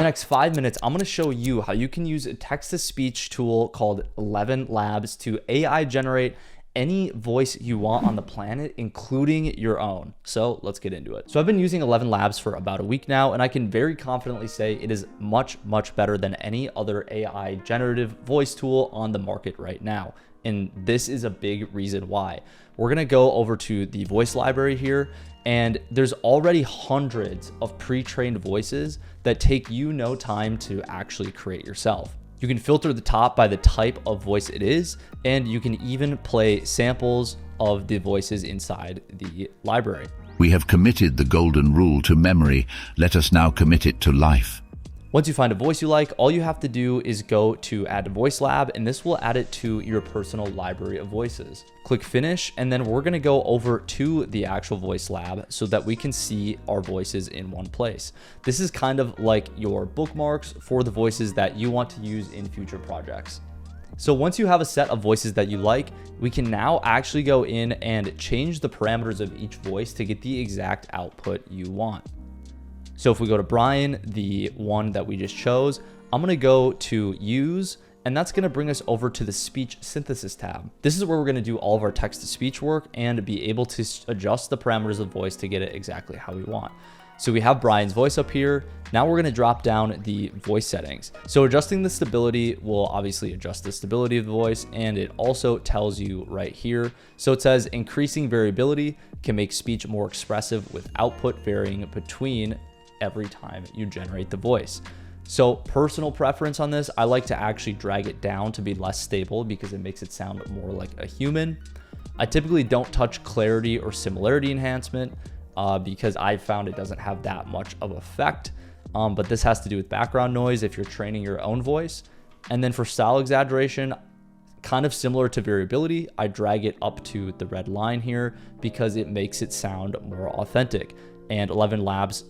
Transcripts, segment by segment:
the next 5 minutes, I'm gonna show you how you can use a text-to-speech tool called 11 Labs to AI generate any voice you want on the planet, including your own. So let's get into it. So I've been using 11 Labs for about a week now, and I can very confidently say it is much, much better than any other AI generative voice tool on the market right now. And this is a big reason why. We're gonna go over to the voice library here, and there's already hundreds of pre-trained voices that take you no time to actually create yourself. You can filter the top by the type of voice it is, and you can even play samples of the voices inside the library. We have committed the golden rule to memory. Let us now commit it to life. Once you find a voice you like, all you have to do is go to Add to Voice Lab, and this will add it to your personal library of voices. Click Finish, and then we're gonna go over to the actual voice lab so that we can see our voices in one place. This is kind of like your bookmarks for the voices that you want to use in future projects. So once you have a set of voices that you like, we can now actually go in and change the parameters of each voice to get the exact output you want. So if we go to Brian, the one that we just chose, I'm gonna go to Use, and that's gonna bring us over to the Speech Synthesis tab. This is where we're gonna do all of our text-to-speech work and be able to adjust the parameters of voice to get it exactly how we want. So we have Brian's voice up here. Now we're gonna drop down the voice settings. So adjusting the stability will obviously adjust the stability of the voice, and it also tells you right here. So it says increasing variability can make speech more expressive with output varying between every time you generate the voice. So personal preference on this, I like to actually drag it down to be less stable because it makes it sound more like a human. I typically don't touch clarity or similarity enhancement because I found it doesn't have that much of effect. But this has to do with background noise if you're training your own voice. And then for style exaggeration, kind of similar to variability, I drag it up to the red line here because it makes it sound more authentic. And 11 Labs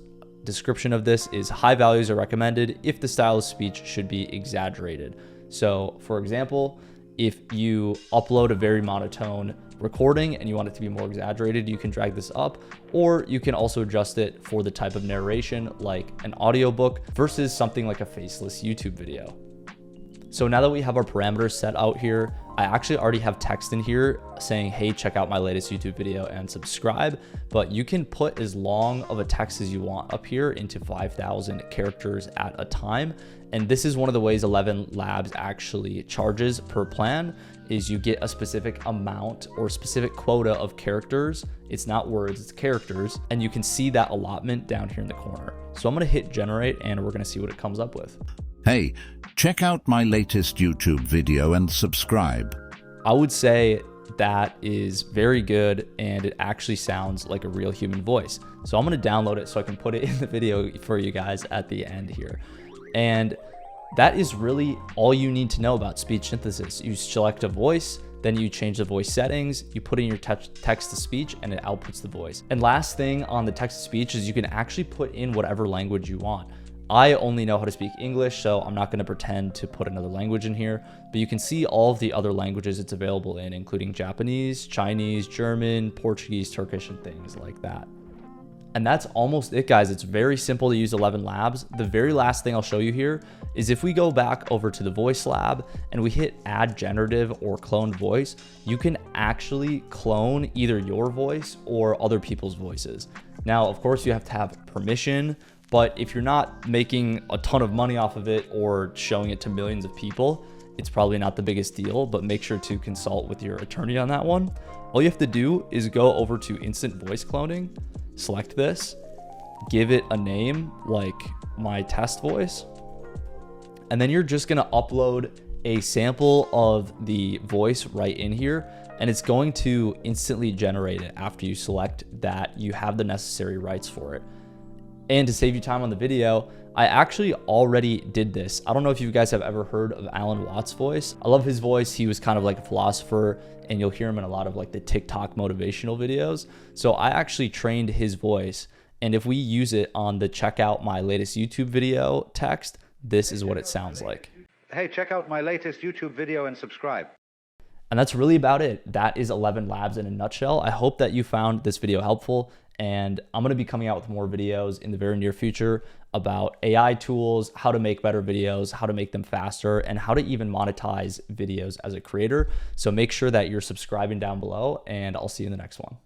description of this is high values are recommended if the style of speech should be exaggerated. So for example, if you upload a very monotone recording and you want it to be more exaggerated, you can drag this up, or you can also adjust it for the type of narration like an audiobook versus something like a faceless YouTube video. So now that we have our parameters set out here, I actually already have text in here saying, hey, check out my latest YouTube video and subscribe, but you can put as long of a text as you want up here into 5,000 characters at a time. And this is one of the ways 11 Labs actually charges per plan, is you get a specific amount or specific quota of characters. It's not words, it's characters. And you can see that allotment down here in the corner. So I'm gonna hit generate and we're gonna see what it comes up with. Hey, check out my latest YouTube video and subscribe. I would say that is very good, and it actually sounds like a real human voice. So I'm gonna download it so I can put it in the video for you guys at the end here. And that is really all you need to know about speech synthesis. You select a voice, then you change the voice settings, you put in your text to speech, and it outputs the voice. And last thing on the text to speech is you can actually put in whatever language you want. I only know how to speak English, so I'm not going to pretend to put another language in here, but you can see all of the other languages it's available in, including Japanese, Chinese, German, Portuguese, Turkish, and things like that. And that's almost it, guys. It's very simple to use 11 Labs. The very last thing I'll show you here is if we go back over to the voice lab and we hit add generative or cloned voice, you can actually clone either your voice or other people's voices. Now, of course, you have to have permission, but if you're not making a ton of money off of it or showing it to millions of people, it's probably not the biggest deal, but make sure to consult with your attorney on that one. All you have to do is go over to instant voice cloning, select this, give it a name like my test voice, and then you're just gonna upload a sample of the voice right in here, and it's going to instantly generate it after you select that you have the necessary rights for it. And to save you time on the video, I actually already did this. I don't know if you guys have ever heard of Alan Watts' voice. I love his voice. He was kind of like a philosopher, and you'll hear him in a lot of like the TikTok motivational videos. So I actually trained his voice, and if we use it on the check out my latest YouTube video text, this is what it sounds like. Hey, check out my latest YouTube video and subscribe. And that's really about it. That is 11 Labs in a nutshell. I hope that you found this video helpful, and I'm going to be coming out with more videos in the very near future about AI tools, how to make better videos, how to make them faster, and how to even monetize videos as a creator. So make sure that you're subscribing down below, and I'll see you in the next one.